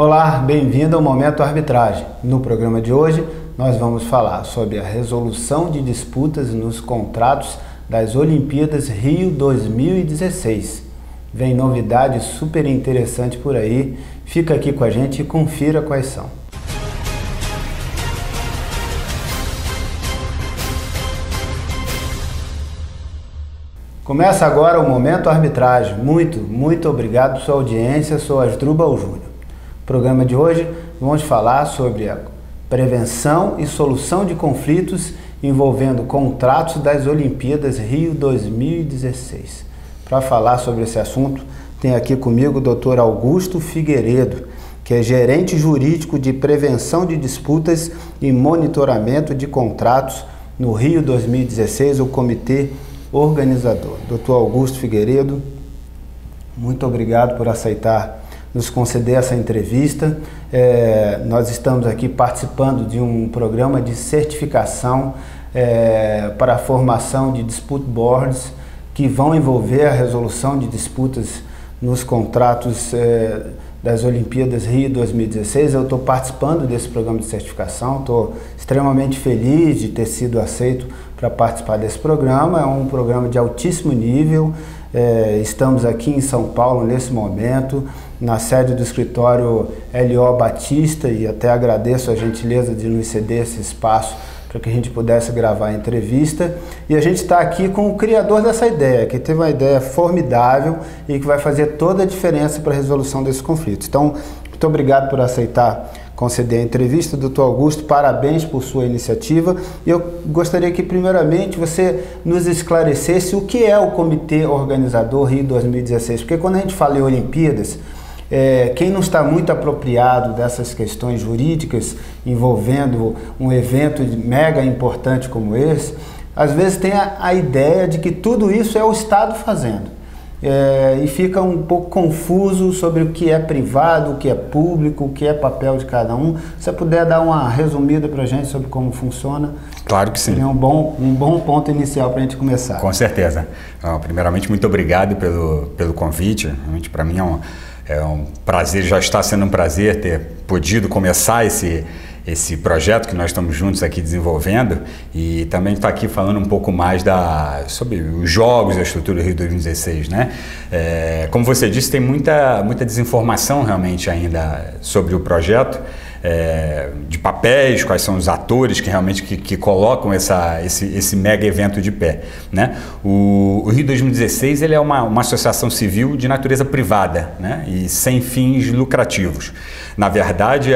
Olá, bem-vindo ao Momento Arbitragem. No programa de hoje, nós vamos falar sobre a resolução de disputas nos contratos das Olimpíadas Rio 2016. Vem novidade super interessante por aí. Fica aqui com a gente e confira quais são. Começa agora o Momento Arbitragem. Muito obrigado por sua audiência. Sou Asdrubal Júnior. No programa de hoje vamos falar sobre a prevenção e solução de conflitos envolvendo contratos das Olimpíadas Rio 2016. Para falar sobre esse assunto, tem aqui comigo o Dr. Augusto Figueiredo, que é gerente jurídico de prevenção de disputas e monitoramento de contratos no Rio 2016, o Comitê Organizador. Dr. Augusto Figueiredo, muito obrigado por aceitar nos conceder essa entrevista. Nós estamos aqui participando de um programa de certificação para a formação de dispute boards que vão envolver a resolução de disputas nos contratos das Olimpíadas Rio 2016. Eu estou participando desse programa de certificação, estou extremamente feliz de ter sido aceito para participar desse programa. É um programa de altíssimo nível. Estamos aqui em São Paulo nesse momento, na sede do escritório L.O. Batista, e até agradeço a gentileza de nos ceder esse espaço para que a gente pudesse gravar a entrevista. E a gente está aqui com o criador dessa ideia, que teve uma ideia formidável e que vai fazer toda a diferença para a resolução desses conflitos. Então, muito obrigado por aceitar conceder a entrevista, Dr. Augusto, parabéns por sua iniciativa. Eu gostaria que, primeiramente, você nos esclarecesse o que é o Comitê Organizador Rio 2016, porque quando a gente fala em Olimpíadas, quem não está muito apropriado dessas questões jurídicas envolvendo um evento mega importante como esse, às vezes tem a ideia de que tudo isso é o Estado fazendo. E fica um pouco confuso sobre o que é privado, o que é público, o que é papel de cada um. Se você puder dar uma resumida para a gente sobre como funciona. Claro que sim. Seria um bom ponto inicial para a gente começar. Com certeza. Primeiramente, muito obrigado pelo convite. Realmente, para mim é um prazer, já está sendo um prazer ter podido começar esse projeto que nós estamos juntos aqui desenvolvendo, e também estar aqui falando um pouco mais sobre os jogos e a estrutura do Rio 2016, né? Como você disse, tem muita desinformação realmente ainda sobre o projeto, de papéis, quais são os atores que realmente que colocam esse mega evento de pé, né? O Rio 2016 ele é uma associação civil de natureza privada, né? E sem fins lucrativos. Na verdade,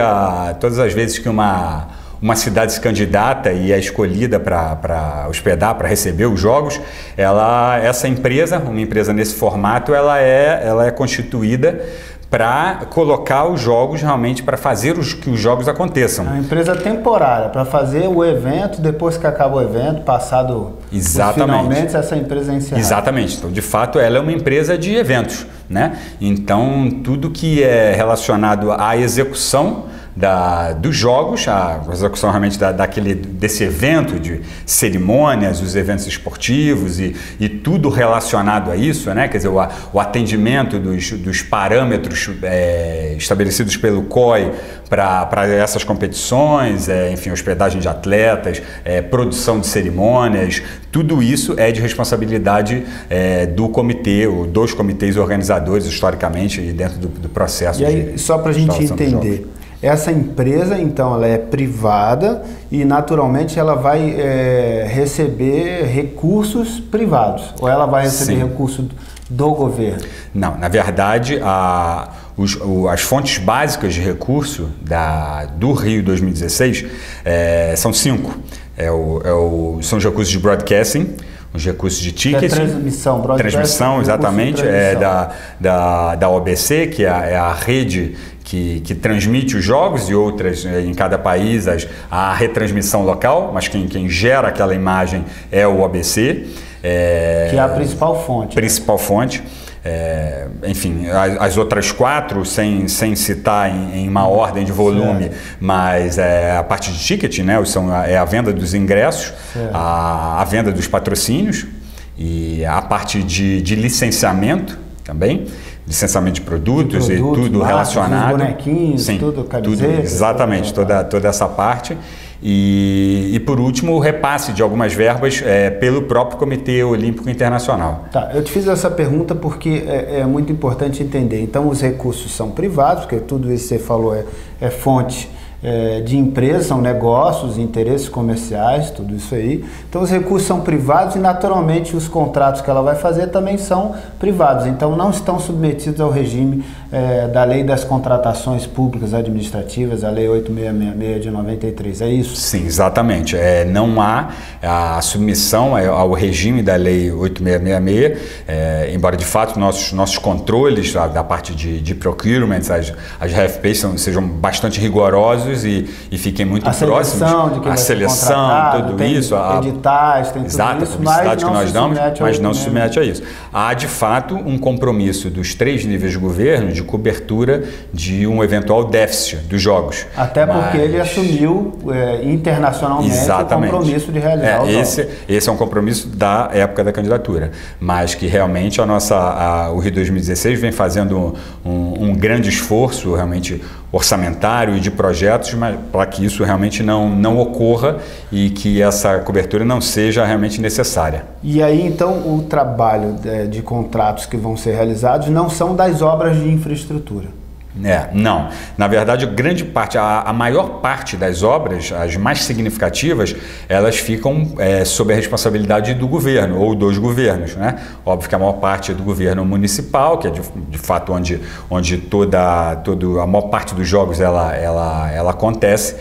todas as vezes que uma cidade se candidata e é escolhida para hospedar, para receber os jogos, essa empresa, uma empresa nesse formato, ela é constituída para colocar os jogos realmente, para fazer que os jogos aconteçam. É uma empresa temporária, para fazer o evento, depois que acaba o evento, passado finalmente, essa empresa é encerrada. Exatamente. Então, de fato, ela é uma empresa de eventos, né? Então, tudo que é relacionado à execução dos jogos, a execução realmente desse evento, de cerimônias, os eventos esportivos e tudo relacionado a isso, né? Quer dizer, o atendimento dos parâmetros estabelecidos pelo COI para essas competições, enfim, hospedagem de atletas, produção de cerimônias, tudo isso é de responsabilidade do comitê, ou dos comitês organizadores, historicamente, e dentro do processo. E aí, só para a gente entender, essa empresa, então, ela é privada e, naturalmente, ela vai receber recursos privados, ou ela vai receber recurso do governo? Não, na verdade, as fontes básicas de recurso do Rio 2016 são 5. São os recursos de broadcasting, os recursos de ticketing, transmissão, exatamente, da OBC, que é a rede que transmite os jogos, e outras em cada país a retransmissão local, mas quem gera aquela imagem é o OBC. Que é a principal fonte. Principal fonte. Enfim, as outras 4, sem citar em uma ordem de volume, mas a parte de ticketing, né, é a venda dos ingressos, a venda dos patrocínios e a parte de licenciamento também. licenciamento de produtos e tudo marcas, relacionado. Bonequinhos, sim, tudo, camiseta. Exatamente, toda essa parte. E por último, o repasse de algumas verbas pelo próprio Comitê Olímpico Internacional. Tá, eu te fiz essa pergunta porque é muito importante entender. Então, os recursos são privados, porque tudo isso que você falou é fonte de empresas, são negócios, interesses comerciais, tudo isso aí. Então, os recursos são privados e, naturalmente, os contratos que ela vai fazer também são privados. Então, não estão submetidos ao regime da Lei das Contratações Públicas Administrativas, a Lei 8666 de 93. É isso? Sim, exatamente. Não há a submissão ao regime da Lei 8666, embora, de fato, nossos controles da parte de procurement, as RFPs sejam bastante rigorosos e fiquem muito próximos. A seleção, tudo isso. Editais, tem tudo isso, a publicidade que nós damos, mas não se submete a isso. Há, de fato, um compromisso dos 3 níveis de governo de cobertura de um eventual déficit dos jogos. Até porque ele assumiu internacionalmente o compromisso de realizar os jogos. Esse é um compromisso da época da candidatura, mas que realmente o Rio 2016 vem fazendo um grande esforço realmente orçamentário e de projetos para que isso realmente não ocorra e que essa cobertura não seja realmente necessária. E aí, então, o trabalho de contratos que vão ser realizados não são das obras de infraestrutura? Não. Na verdade, grande parte, a maior parte das obras, as mais significativas, elas ficam sob a responsabilidade do governo ou dos governos, né? Óbvio que a maior parte é do governo municipal, que é de fato onde a maior parte dos jogos ela acontece,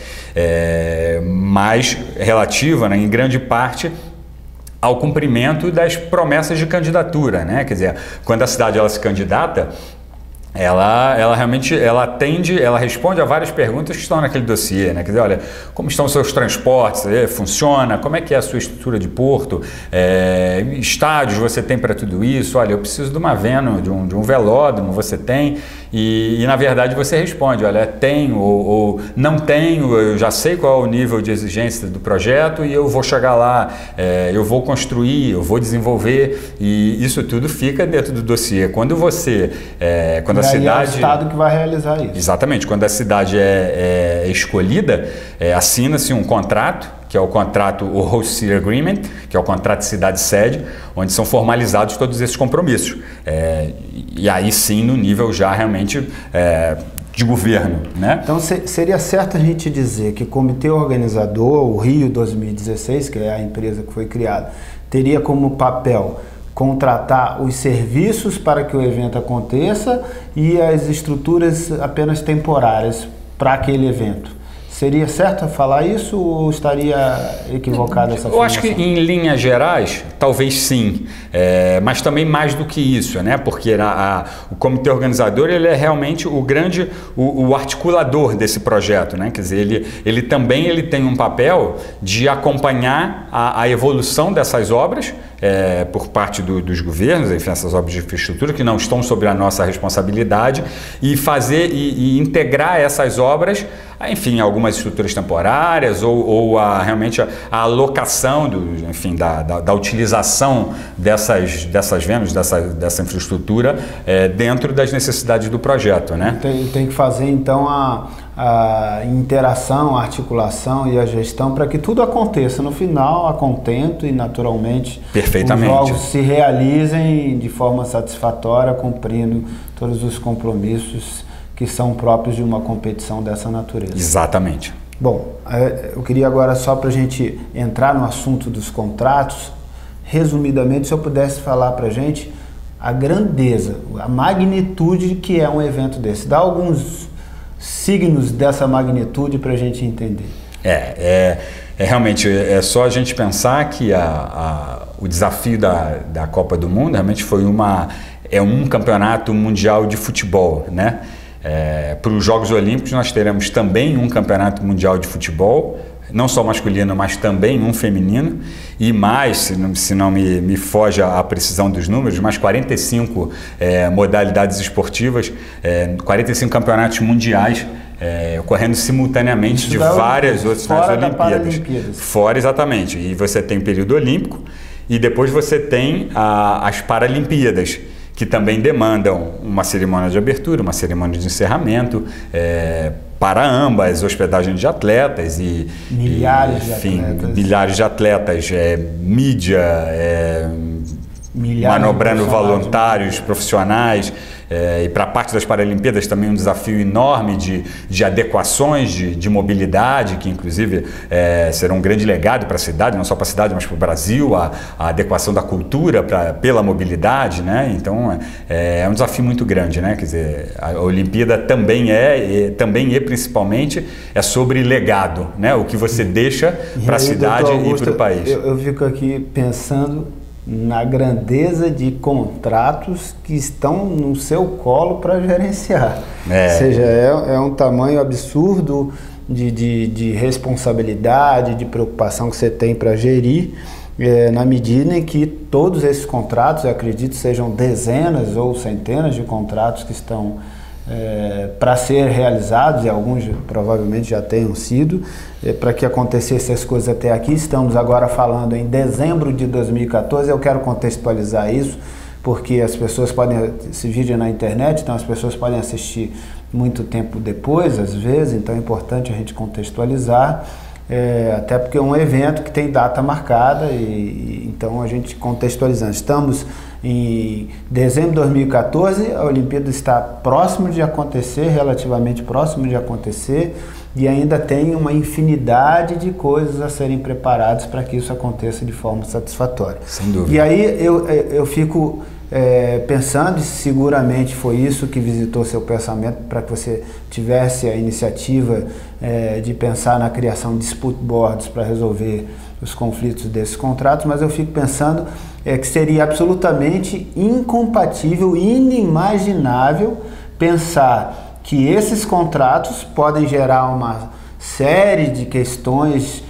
mas relativa, né, em grande parte ao cumprimento das promessas de candidatura, né? Quer dizer, quando a cidade se candidata, ela realmente ela responde a várias perguntas que estão naquele dossiê, né? Quer dizer, olha, como estão os seus transportes, funciona, como é que é a sua estrutura de porto, estádios você tem para tudo isso, olha, eu preciso de uma van, de um velódromo, você tem, e na verdade você responde, olha, tenho ou não tenho, eu já sei qual é o nível de exigência do projeto e eu vou chegar lá, eu vou construir, eu vou desenvolver, e isso tudo fica dentro do dossiê. Quando a cidade, é o Estado que vai realizar isso. Exatamente. Quando a cidade é escolhida, assina-se um contrato, que é o contrato, o Host City Agreement, que é o contrato de cidade-sede, onde são formalizados todos esses compromissos. E aí sim, no nível já realmente de governo, né? Então, seria certo a gente dizer que o comitê organizador, o Rio 2016, que é a empresa que foi criada, teria como papel contratar os serviços para que o evento aconteça e as estruturas apenas temporárias para aquele evento. Seria certo falar isso ou estaria equivocado essa afirmação? Eu acho que em linhas gerais, talvez sim, mas também mais do que isso, né? Porque o comitê organizador ele é realmente o articulador desse projeto, né? Quer dizer, ele também tem um papel de acompanhar a evolução dessas obras por parte dos governos, enfim, essas obras de infraestrutura que não estão sob a nossa responsabilidade, e fazer e integrar essas obras, enfim, algumas estruturas temporárias ou realmente a alocação da utilização dessas vendas, dessa infraestrutura dentro das necessidades do projeto, né? Tem que fazer então a interação, a articulação e a gestão para que tudo aconteça no final a contento e naturalmente perfeitamente os jogos se realizem de forma satisfatória, cumprindo todos os compromissos que são próprios de uma competição dessa natureza. Exatamente. Bom, eu queria agora, só para a gente entrar no assunto dos contratos, resumidamente, se eu pudesse falar para a gente a grandeza, a magnitude que é um evento desse. Dá alguns signos dessa magnitude para a gente entender. Realmente, é só a gente pensar que o desafio da Copa do Mundo realmente foi um campeonato mundial de futebol, né? Para os Jogos Olímpicos nós teremos também um campeonato mundial de futebol, não só masculino, mas também um feminino, e mais, se não me foge a precisão dos números, mais 45 modalidades esportivas, 45 campeonatos mundiais ocorrendo simultaneamente de várias outras Olimpíadas. Fora, exatamente. E você tem o período olímpico e depois você tem as Paralimpíadas, que também demandam uma cerimônia de abertura, uma cerimônia de encerramento, para ambas, hospedagem de atletas e milhares de atletas, mídia, manobrando voluntários, profissionais, e para a parte das Paralimpíadas também um desafio enorme de adequações de mobilidade, que inclusive serão um grande legado para a cidade, não só para a cidade, mas para o Brasil, a adequação da cultura pela mobilidade, né? Então é um desafio muito grande, né? Quer dizer, a Olimpíada também principalmente é sobre legado, né? O que você deixa para a cidade e para o país. Eu fico aqui pensando na grandeza de contratos que estão no seu colo para gerenciar. Ou seja, é um tamanho absurdo de responsabilidade, de preocupação que você tem para gerir, na medida em que todos esses contratos, eu acredito, sejam dezenas ou centenas de contratos que estão para ser realizados, e alguns provavelmente já tenham sido, para que acontecesse as coisas até aqui. Estamos agora falando em dezembro de 2014, eu quero contextualizar isso, porque as pessoas podem, esse vídeo é na internet, então as pessoas podem assistir muito tempo depois, às vezes, então é importante a gente contextualizar, até porque é um evento que tem data marcada, e então a gente contextualizando. Estamos em dezembro de 2014, a Olimpíada está próximo de acontecer, relativamente próximo de acontecer, e ainda tem uma infinidade de coisas a serem preparadas para que isso aconteça de forma satisfatória. Sem dúvida. E aí eu fico pensando, e seguramente foi isso que visitou seu pensamento, para que você tivesse a iniciativa de pensar na criação de dispute boards para resolver os conflitos desses contratos, mas eu fico pensando que seria absolutamente incompatível, inimaginável pensar que esses contratos podem gerar uma série de questões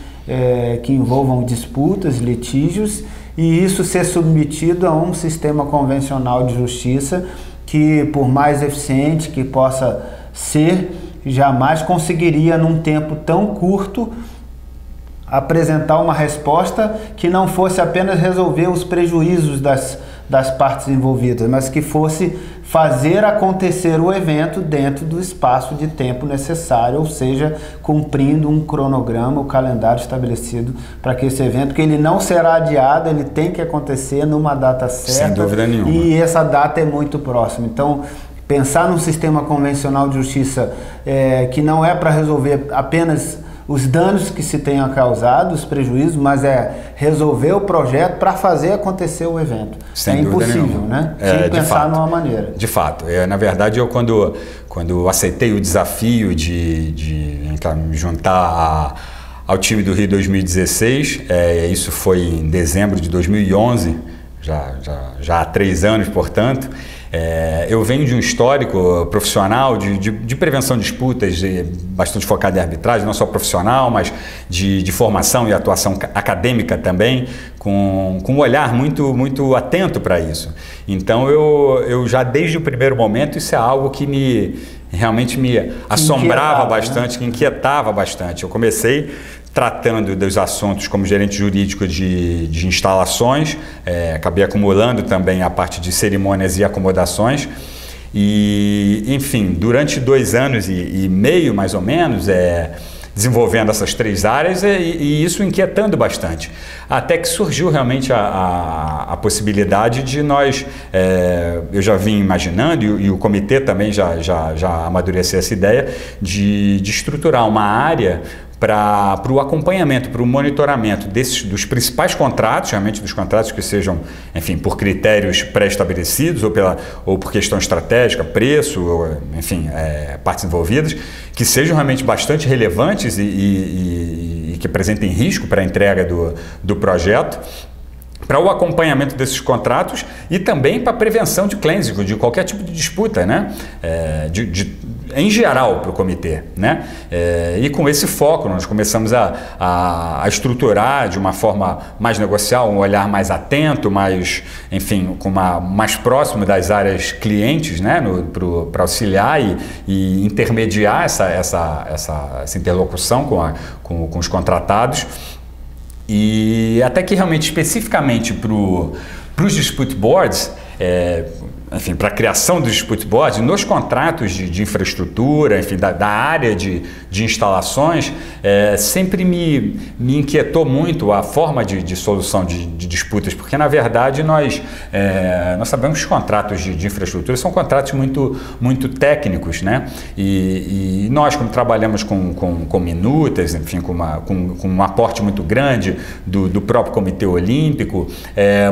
que envolvam disputas, litígios, e isso ser submetido a um sistema convencional de justiça que, por mais eficiente que possa ser, jamais conseguiria, num tempo tão curto, apresentar uma resposta que não fosse apenas resolver os prejuízos das partes envolvidas, mas que fosse fazer acontecer o evento dentro do espaço de tempo necessário, ou seja, cumprindo um cronograma, o calendário estabelecido para que esse evento, que ele não será adiado, ele tem que acontecer numa data certa. Sem dúvida nenhuma. E essa data é muito próxima. Então, pensar num sistema convencional de justiça que não é para resolver apenas os danos que se tenham causado, os prejuízos, mas resolver o projeto para fazer acontecer o evento. Sem é impossível, nenhuma. Né? Tem que pensar numa maneira. De fato. Na verdade, eu quando aceitei o desafio de me juntar ao time do Rio 2016, isso foi em dezembro de 2011, já há 3 anos, portanto. Eu venho de um histórico profissional de prevenção de disputas, bastante focado em arbitragem, não só profissional, mas de formação e atuação acadêmica também, com um olhar muito atento para isso. Então eu já desde o primeiro momento, isso é algo que realmente me assombrava bastante, que inquietava bastante. Eu comecei tratando dos assuntos como gerente jurídico de instalações, acabei acumulando também a parte de cerimônias e acomodações, e enfim, durante 2 anos e meio mais ou menos, desenvolvendo essas 3 áreas, e isso inquietando bastante, até que surgiu realmente a possibilidade de nós, eu já vim imaginando, e o comitê também já amadureceu essa ideia, de estruturar uma área para o acompanhamento, para o monitoramento dos principais contratos, realmente dos contratos que sejam, enfim, por critérios pré-estabelecidos ou por questão estratégica, preço, enfim, partes envolvidas, que sejam realmente bastante relevantes e que apresentem risco para a entrega do projeto, para o acompanhamento desses contratos e também para a prevenção de claims, de qualquer tipo de disputa, né? Em geral para o comitê, né? E com esse foco nós começamos a estruturar de uma forma mais negocial, um olhar mais atento, mais, enfim, mais próximo das áreas clientes, né? Para auxiliar e intermediar essa interlocução com os contratados. E até que realmente especificamente para os dispute boards, enfim, para a criação dos dispute boards, nos contratos de infraestrutura, enfim, da área de instalações, sempre me inquietou muito a forma de solução de disputas, porque na verdade nós sabemos que os contratos de infraestrutura são contratos muito técnicos, né? E nós, como trabalhamos com minutas, enfim, com um aporte muito grande do próprio Comitê Olímpico,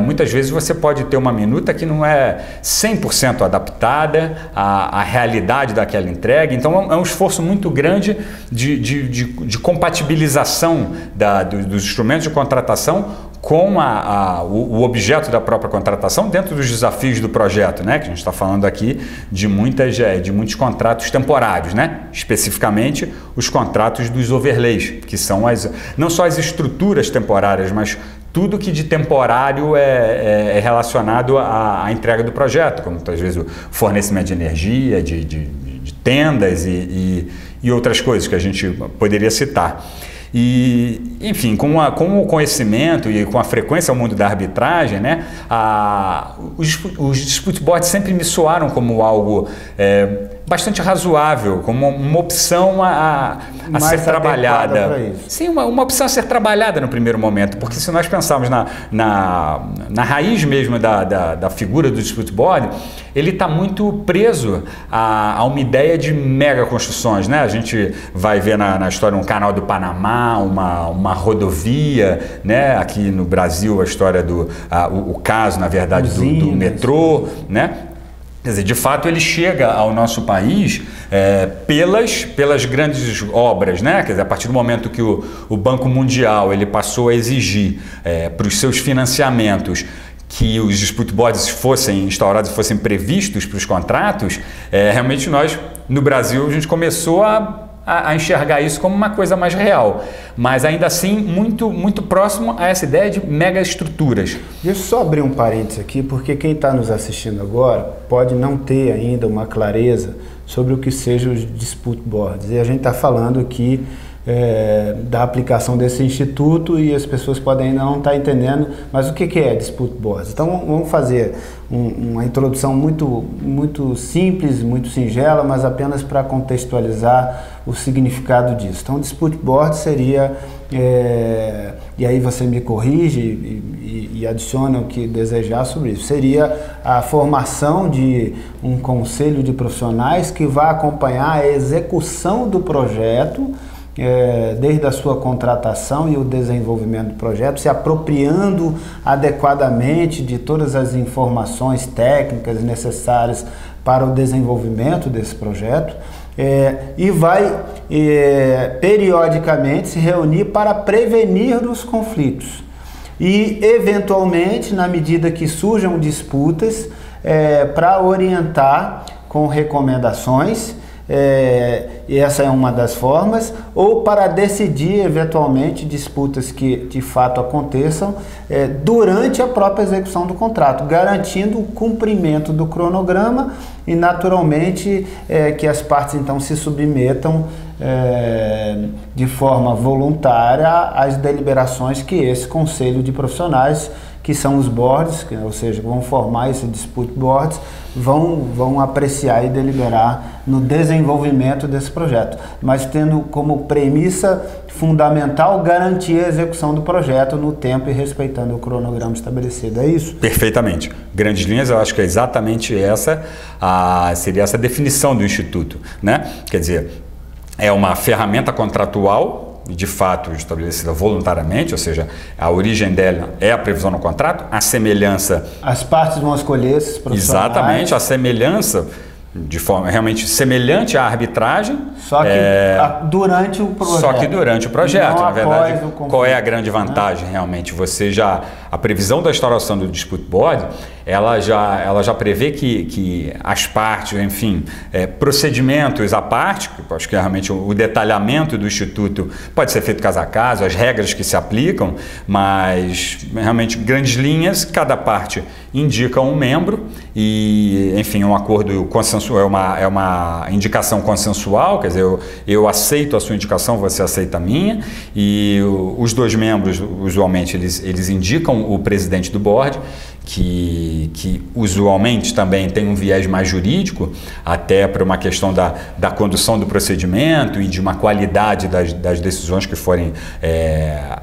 muitas vezes você pode ter uma minuta que não é 100% adaptada à realidade daquela entrega. Então é um esforço muito grande de compatibilização dos instrumentos de contratação com o objeto da própria contratação dentro dos desafios do projeto, né? Que a gente está falando aqui de muitos contratos temporários, né? Especificamente os contratos dos overlays, que são não só as estruturas temporárias, mas tudo que de temporário é relacionado à entrega do projeto, como às vezes o fornecimento de energia, de tendas e outras coisas que a gente poderia citar. E, enfim, com o conhecimento e com a frequência ao mundo da arbitragem, né, os dispute boards sempre me soaram como algo bastante razoável, como uma opção a ser trabalhada. Sim, uma opção a ser trabalhada no primeiro momento, porque se nós pensarmos na raiz mesmo da figura do dispute board, ele está muito preso a uma ideia de mega construções, né? A gente vai ver na história um canal do Panamá, uma rodovia, né? Aqui no Brasil a história o caso, na verdade, do metrô, né? Quer dizer, de fato ele chega ao nosso país pelas grandes obras, né? Quer dizer, a partir do momento que o Banco Mundial ele passou a exigir para os seus financiamentos que os dispute boards fossem instaurados e fossem previstos para os contratos, realmente nós, no Brasil, a gente começou a enxergar isso como uma coisa mais real, mas ainda assim muito próximo a essa ideia de mega estruturas. Deixa eu só abrir um parênteses aqui, porque quem está nos assistindo agora pode não ter ainda uma clareza sobre o que sejam os dispute boards, e a gente está falando aqui da aplicação desse instituto e as pessoas podem ainda não estar entendendo, mas o que é dispute boards? Então vamos fazer uma introdução muito simples, muito singela, mas apenas para contextualizar o significado disso. Então dispute board seria, e aí você me corrige e adiciona o que desejar sobre isso, seria a formação de um conselho de profissionais que vai acompanhar a execução do projeto, desde a sua contratação e o desenvolvimento do projeto, se apropriando adequadamente de todas as informações técnicas necessárias para o desenvolvimento desse projeto, e vai periodicamente se reunir para prevenir os conflitos e, eventualmente, na medida que surjam disputas, para orientar com recomendações, e essa é uma das formas, ou para decidir eventualmente disputas que de fato aconteçam durante a própria execução do contrato, garantindo o cumprimento do cronograma e naturalmente que as partes então se submetam de forma voluntária às deliberações que esse conselho de profissionais, que são os boards, ou seja, vão formar esse dispute boards, vão apreciar e deliberar no desenvolvimento desse projeto, mas tendo como premissa fundamental garantir a execução do projeto no tempo e respeitando o cronograma estabelecido. É isso? Perfeitamente. Grandes linhas, eu acho que é exatamente seria essa definição do Instituto, né? Quer dizer, é uma ferramenta contratual, de fato estabelecida voluntariamente, ou seja, a origem dela é a previsão no contrato, a semelhança... As partes vão escolher esses profissionais. Exatamente, a semelhança de forma realmente semelhante à arbitragem. Só que durante o projeto. Só que durante o projeto, na verdade, qual é a grande vantagem, né? Realmente? A previsão da instauração do dispute board, ela já prevê que as partes, enfim, procedimentos à parte, que acho que realmente o detalhamento do Instituto pode ser feito caso a caso, as regras que se aplicam, mas realmente grandes linhas, cada parte indica um membro e, enfim, um acordo consensual, é uma indicação consensual, quer dizer, eu aceito a sua indicação, você aceita a minha, e os dois membros, usualmente, eles indicam citam o presidente do board, que usualmente também tem um viés mais jurídico, até para uma questão da condução do procedimento e de uma qualidade das decisões que forem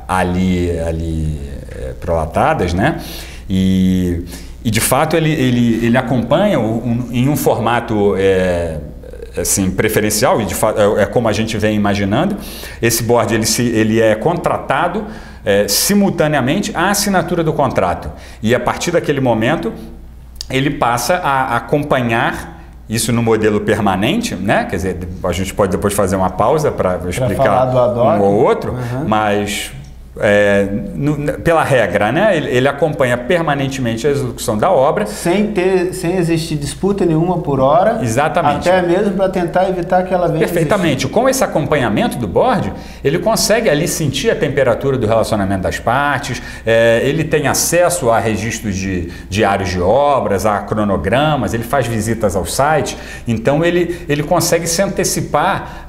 ali prolatadas, né? E de fato ele acompanha em um formato assim, preferencial, e de fato é como a gente vem imaginando. Esse board ele é contratado simultaneamente à assinatura do contrato, e a partir daquele momento ele passa a acompanhar isso no modelo permanente, né? Quer dizer, a gente pode depois fazer uma pausa para explicar um ou outro, mas pela regra, né? Ele acompanha permanentemente a execução da obra. Sem existir disputa nenhuma por hora. Exatamente. Até mesmo para tentar evitar que ela venha Perfeitamente. existir. Com esse acompanhamento do board, ele consegue ali sentir a temperatura do relacionamento das partes, ele tem acesso a registros diários de obras, a cronogramas, ele faz visitas ao site, então ele consegue se antecipar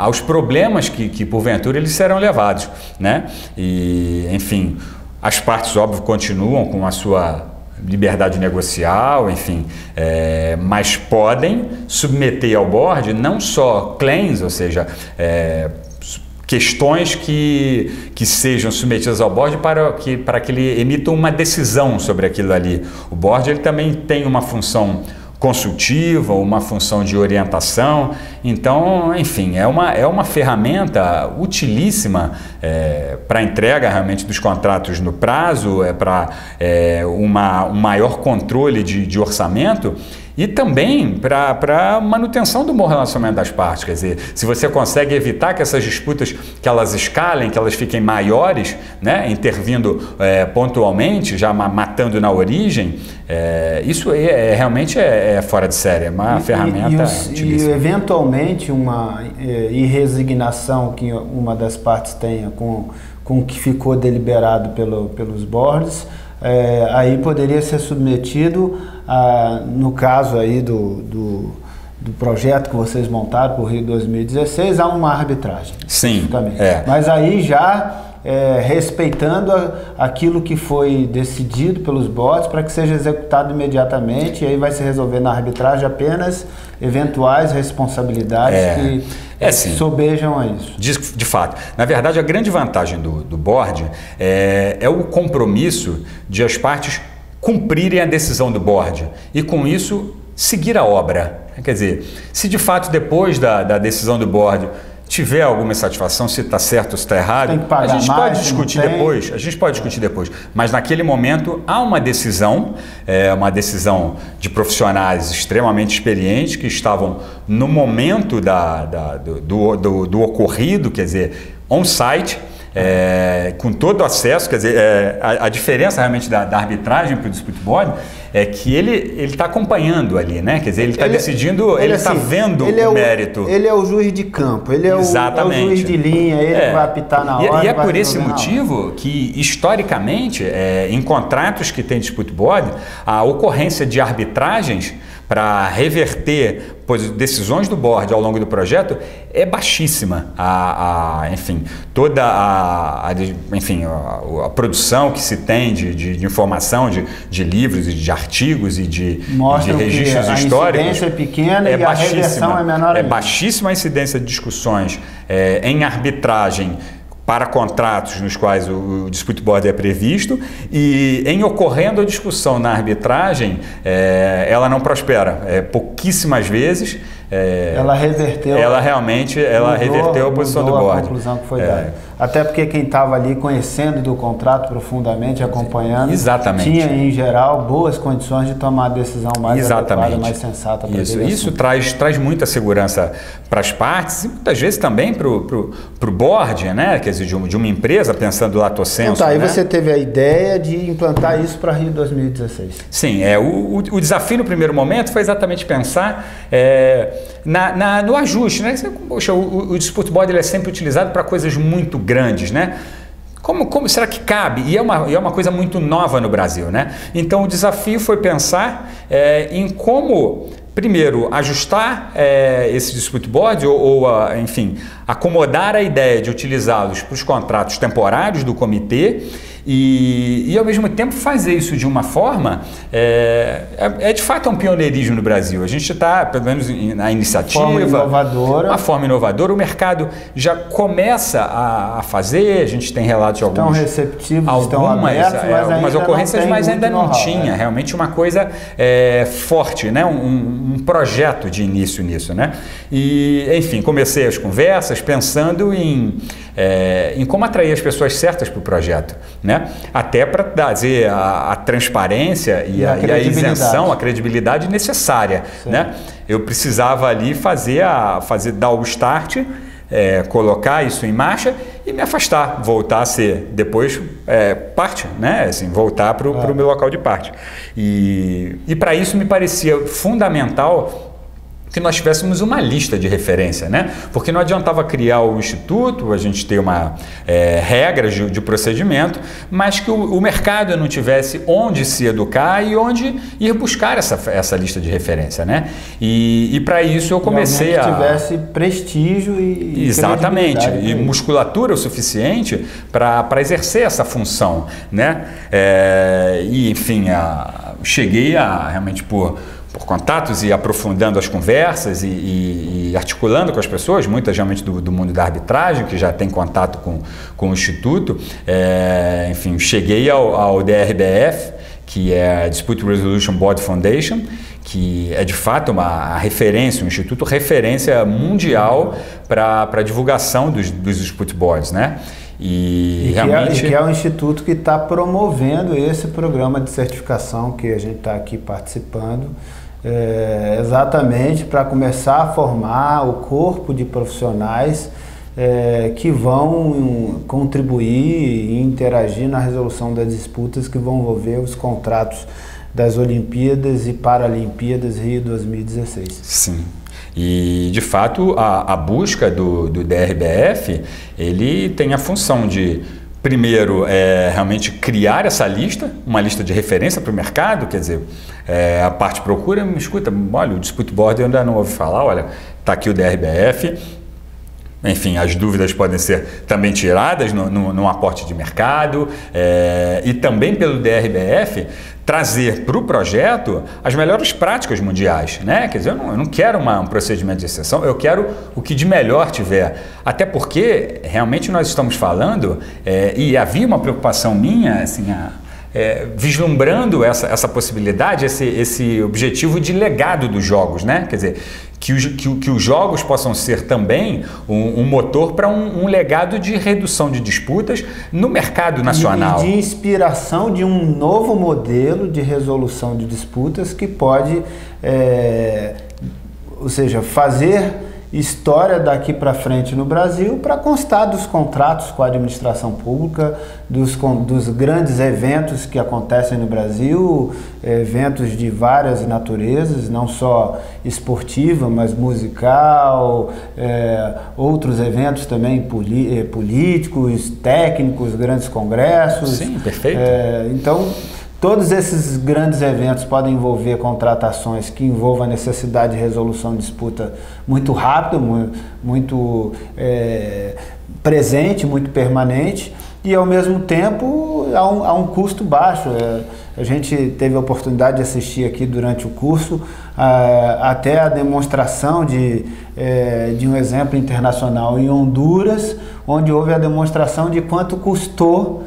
aos problemas que porventura eles serão levados, né? E, enfim, as partes, óbvio, continuam com a sua liberdade negocial, enfim, mas podem submeter ao board não só claims, ou seja, questões que sejam submetidas ao board para que ele emita uma decisão sobre aquilo ali. O board ele também tem uma função consultiva, uma função de orientação. Então, enfim, é uma ferramenta utilíssima para a entrega realmente dos contratos no prazo, para um maior controle de orçamento, e também para a manutenção do bom relacionamento das partes. Quer dizer, se você consegue evitar que essas disputas que elas escalem, que elas fiquem maiores, né, intervindo pontualmente, já matando na origem, isso realmente é fora de série, é uma ferramenta utilíssima. E eventualmente uma irresignação que uma das partes tenha com o que ficou deliberado pelos boards, aí poderia ser submetido, no caso aí do projeto que vocês montaram para o Rio 2016, a uma arbitragem. Sim. Mas aí já respeitando aquilo que foi decidido pelos boards para que seja executado imediatamente, e aí vai se resolver na arbitragem apenas eventuais responsabilidades que sobejam a isso. De fato. Na verdade, a grande vantagem do board é o compromisso de as partes cumprirem a decisão do board e, com isso, seguir a obra. Quer dizer, se de fato depois da decisão do board tiver alguma insatisfação, se está certo ou se está errado, a gente pode discutir depois. Mas naquele momento há uma decisão de profissionais extremamente experientes que estavam no momento do ocorrido, quer dizer, on-site, com todo o acesso. Quer dizer, a diferença realmente da arbitragem para o dispute board é que ele está acompanhando ali, né? Quer dizer, ele está decidindo, ele está vendo o mérito. Ele é o juiz de campo, ele é o juiz de linha, ele vai apitar na hora. E é por esse motivo que, historicamente, em contratos que tem dispute board, a ocorrência de arbitragens para reverter decisões do board ao longo do projeto é baixíssima. Enfim, toda a produção que se tem de informação, de livros e de artigos e de registros históricos, a incidência é pequena e a reversão é menor. É baixíssima a incidência de discussões em arbitragem para contratos nos quais o dispute board é previsto, e em ocorrendo a discussão na arbitragem, ela não prospera. Pouquíssimas vezes ela reverteu. Ela realmente reverteu a posição do board. A conclusão que foi dada. Até porque quem estava ali conhecendo do contrato profundamente, acompanhando, tinha em geral boas condições de tomar a decisão mais adequada, mais sensata. Isso traz muita segurança para as partes e muitas vezes também para o board, né? Quer dizer, de uma empresa, pensando lato sensu. Então, aí você teve a ideia de implantar isso para Rio 2016. Sim, o desafio no primeiro momento foi exatamente pensar no ajuste, né? Poxa, o dispute board ele é sempre utilizado para coisas muito grandes, né? Como será que cabe? E é uma coisa muito nova no Brasil, né? Então o desafio foi pensar em como, primeiro, ajustar esse dispute board enfim, acomodar a ideia de utilizá-los para os contratos temporários do comitê e ao mesmo tempo fazer isso de uma forma, de fato um pioneirismo no Brasil. A gente está, pelo menos na iniciativa, uma forma inovadora, o mercado já começa a fazer, a gente tem relatos de estão receptivos, estão abertos, algumas ocorrências, mas ainda não tinha realmente uma coisa forte, né? Um projeto de início nisso, né? E, enfim, comecei as conversas pensando em como atrair as pessoas certas para o projeto, né? Até para trazer a transparência e a isenção, a credibilidade necessária, né? Eu precisava ali dar o start, colocar isso em marcha e me afastar, voltar a ser depois parte, né? Assim, voltar para o meu local de parte. E para isso me parecia fundamental que nós tivéssemos uma lista de referência, né? Porque não adiantava criar o instituto, a gente ter uma regras de procedimento, mas que o mercado não tivesse onde se educar e onde ir buscar essa lista de referência, né? E para isso eu comecei tivesse prestígio e exatamente, e musculatura o suficiente para exercer essa função, né? E enfim, cheguei a realmente por contatos e aprofundando as conversas e articulando com as pessoas, muitas realmente do mundo da arbitragem, que já tem contato com o Instituto. Enfim, cheguei ao DRBF, que é a Dispute Resolution Board Foundation, que é de fato uma referência, um instituto referência mundial para a divulgação dos dispute boards, né? E realmente que é um instituto que está promovendo esse programa de certificação que a gente está aqui participando, exatamente para começar a formar o corpo de profissionais que vão contribuir e interagir na resolução das disputas que vão envolver os contratos das Olimpíadas e Paralimpíadas Rio 2016. Sim. E, de fato, a busca do DRBF, ele tem a função de, primeiro, realmente criar essa lista, uma lista de referência para o mercado, quer dizer, a parte procura, me escuta, olha, o Dispute Board eu ainda não ouvi falar, olha, está aqui o DRBF, enfim, as dúvidas podem ser também tiradas no aporte de mercado e também pelo DRBF trazer para o projeto as melhores práticas mundiais, né? Quer dizer, eu não quero um procedimento de exceção, eu quero o que de melhor tiver. Até porque realmente nós estamos falando, e havia uma preocupação minha, assim, vislumbrando essa possibilidade, esse objetivo de legado dos jogos, né? Quer dizer, que os jogos possam ser também um motor para um legado de redução de disputas no mercado nacional. E de inspiração de um novo modelo de resolução de disputas que pode, ou seja, fazer história daqui para frente no Brasil para constar dos contratos com a administração pública, dos grandes eventos que acontecem no Brasil, eventos de várias naturezas, não só esportiva, mas musical, outros eventos também políticos, técnicos, grandes congressos. Sim, perfeito. Então, todos esses grandes eventos podem envolver contratações que envolvam a necessidade de resolução de disputa muito rápido, muito presente, muito permanente e, ao mesmo tempo, a um custo baixo. A gente teve a oportunidade de assistir aqui durante o curso até a demonstração de um exemplo internacional em Honduras, onde houve a demonstração de quanto custou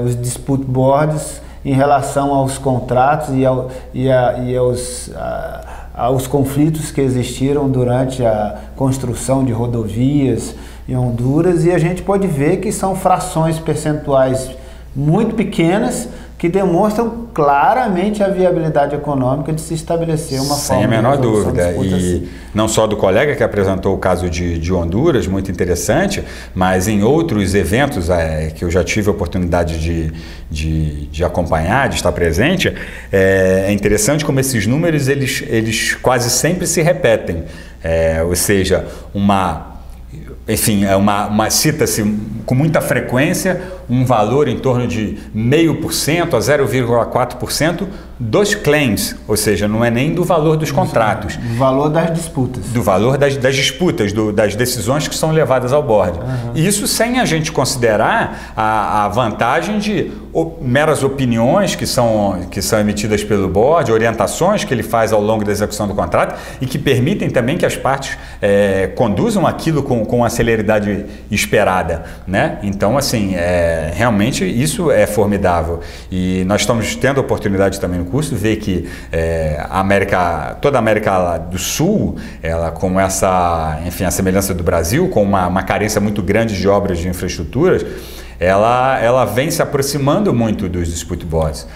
os dispute boards em relação aos contratos e aos conflitos que existiram durante a construção de rodovias em Honduras, e a gente pode ver que são frações percentuais muito pequenas que demonstram claramente a viabilidade econômica de se estabelecer uma forma de resolução de disputas. Sem a menor dúvida. E não só do colega que apresentou o caso de Honduras, muito interessante, mas em outros eventos que eu já tive a oportunidade de acompanhar, de estar presente, é interessante como esses números eles quase sempre se repetem. Ou seja, cita-se com muita frequência um valor em torno de 0,5% a 0,4% dos claims, ou seja, não é nem do valor dos contratos. Do valor das disputas. Do valor das disputas, das decisões que são levadas ao board. Isso sem a gente considerar a vantagem de meras opiniões que são emitidas pelo board, orientações que ele faz ao longo da execução do contrato e que permitem também que as partes conduzam aquilo com a celeridade esperada, né? Então, assim, realmente isso é formidável. E nós estamos tendo a oportunidade também no curso de ver que toda a América do Sul, ela com essa, enfim, a semelhança do Brasil, com uma carência muito grande de obras de infraestruturas, ela vem se aproximando muito dos dispute boards.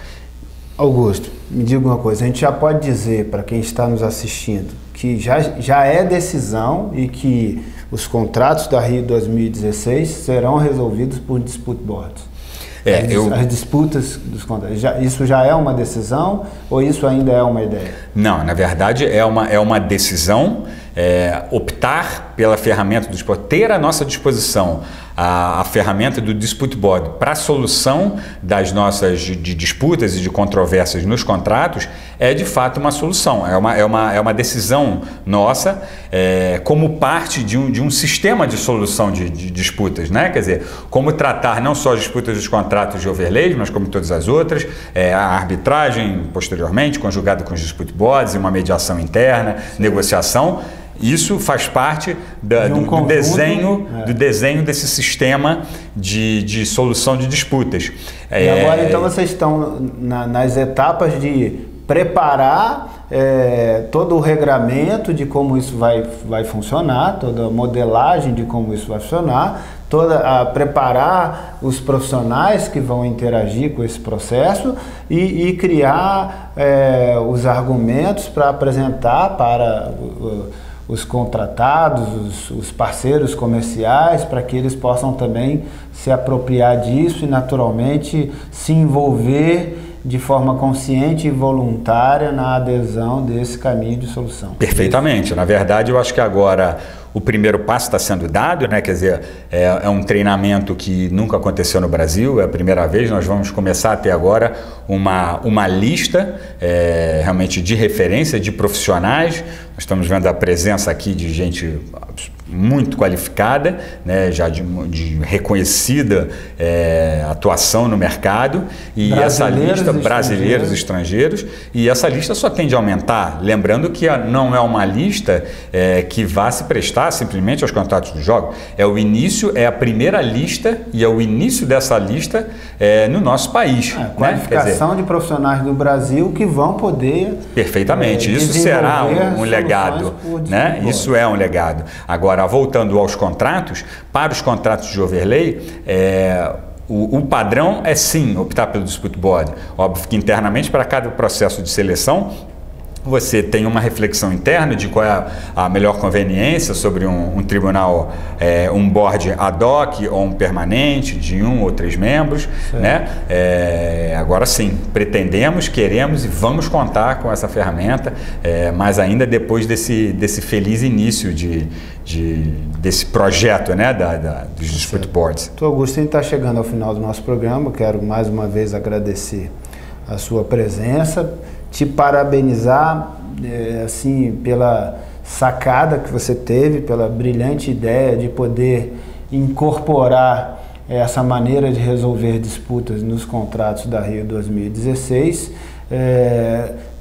Augusto, me diga uma coisa, a gente já pode dizer para quem está nos assistindo que já é decisão e que os contratos da Rio 2016 serão resolvidos por dispute boards? As disputas dos contratos, isso já é uma decisão ou isso ainda é uma ideia? Não, na verdade é uma decisão, optar pela ferramenta do dispute, ter à nossa disposição a ferramenta do dispute board para a solução das nossas de disputas e de controvérsias nos contratos é de fato uma solução, é uma decisão nossa como parte de um sistema de solução de disputas, né? Quer dizer, como tratar não só as disputas dos contratos de overlays, mas como todas as outras, a arbitragem posteriormente, conjugada com os dispute boards e uma mediação interna, negociação. Isso faz parte do desenho desse sistema de solução de disputas. E agora, então, vocês estão nas etapas de preparar todo o regramento de como isso vai funcionar, toda a modelagem de como isso vai funcionar, preparar os profissionais que vão interagir com esse processo e criar os argumentos para apresentar para os contratados, os parceiros comerciais, para que eles possam também se apropriar disso e naturalmente se envolver de forma consciente e voluntária na adesão desse caminho de solução. Perfeitamente. Na verdade, eu acho que agora o primeiro passo está sendo dado, né? Quer dizer, é um treinamento que nunca aconteceu no Brasil, é a primeira vez. Nós vamos começar a ter agora uma lista realmente de referência, de profissionais. Nós estamos vendo a presença aqui de gente muito qualificada, né, já de reconhecida atuação no mercado, e essa lista, brasileiros, estrangeiros, e essa lista só tende a aumentar, lembrando que não é uma lista que vá se prestar simplesmente aos contratos do jogo, é a primeira lista e é o início dessa lista no nosso país. Qualificação, né? De profissionais do Brasil que vão poder perfeitamente, isso será um legado, né? Isso é um legado. Agora, voltando aos contratos, para os contratos de overlay, o padrão é sim optar pelo dispute board. Óbvio que internamente, para cada processo de seleção, você tem uma reflexão interna de qual é a melhor conveniência sobre um tribunal, um board ad hoc ou um permanente de 1 ou 3 membros, né? Agora sim, pretendemos, queremos e vamos contar com essa ferramenta, mas ainda depois desse feliz início desse projeto, né, dos dispute boards. Então, Augusto, a gente está chegando ao final do nosso programa. Quero mais uma vez agradecer a sua presença, te parabenizar assim, pela sacada que você teve, pela brilhante ideia de poder incorporar essa maneira de resolver disputas nos contratos da Rio 2016,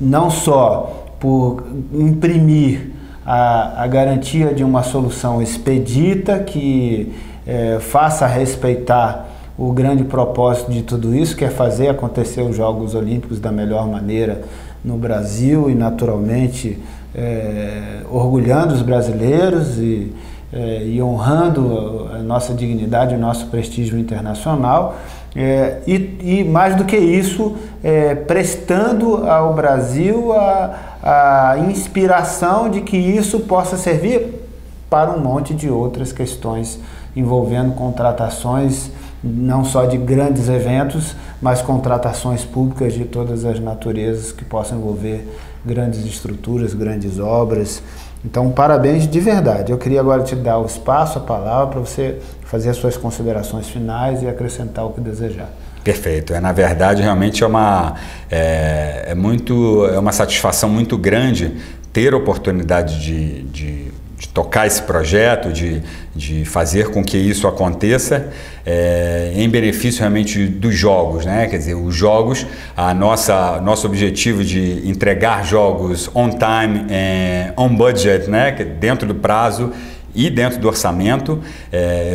não só por imprimir a garantia de uma solução expedita que faça respeitar o grande propósito de tudo isso, que é fazer acontecer os Jogos Olímpicos da melhor maneira no Brasil e, naturalmente, orgulhando os brasileiros e honrando a nossa dignidade, o nosso prestígio internacional. E mais do que isso, prestando ao Brasil a inspiração de que isso possa servir para um monte de outras questões envolvendo contratações não só de grandes eventos, mas contratações públicas de todas as naturezas que possam envolver grandes estruturas, grandes obras. Então, parabéns de verdade. Eu queria agora te dar o espaço, a palavra, para você fazer as suas considerações finais e acrescentar o que desejar. Perfeito. Na verdade, realmente é uma satisfação muito grande ter a oportunidade de tocar esse projeto, de fazer com que isso aconteça em benefício realmente dos jogos, né? Quer dizer, os jogos, nosso objetivo de entregar jogos on time, on budget, né? Dentro do prazo e dentro do orçamento,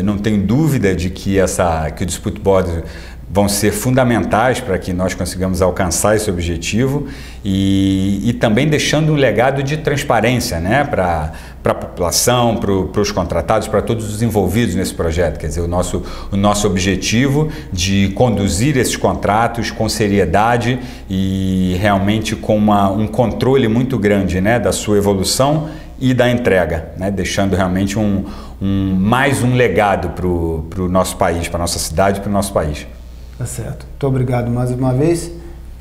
não tenho dúvida de que o Dispute Board vão ser fundamentais para que nós consigamos alcançar esse objetivo e também deixando um legado de transparência, né, para a população, para os contratados, para todos os envolvidos nesse projeto. Quer dizer, o nosso objetivo de conduzir esses contratos com seriedade e realmente com um controle muito grande, né, da sua evolução e da entrega, né, deixando realmente mais um legado para o nosso país, para a nossa cidade e para o nosso país. Tá certo. Muito obrigado mais uma vez.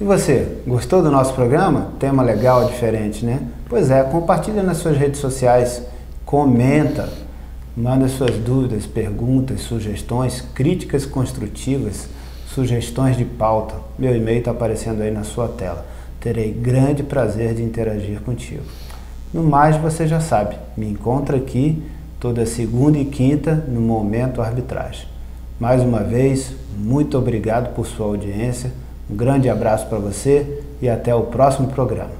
E você, gostou do nosso programa? Tema legal, diferente, né? Pois é, compartilha nas suas redes sociais, comenta, manda suas dúvidas, perguntas, sugestões, críticas construtivas, sugestões de pauta. Meu e-mail está aparecendo aí na sua tela. Terei grande prazer de interagir contigo. No mais, você já sabe, me encontra aqui toda segunda e quinta no Momento Arbitragem. Mais uma vez, muito obrigado por sua audiência, um grande abraço para você e até o próximo programa.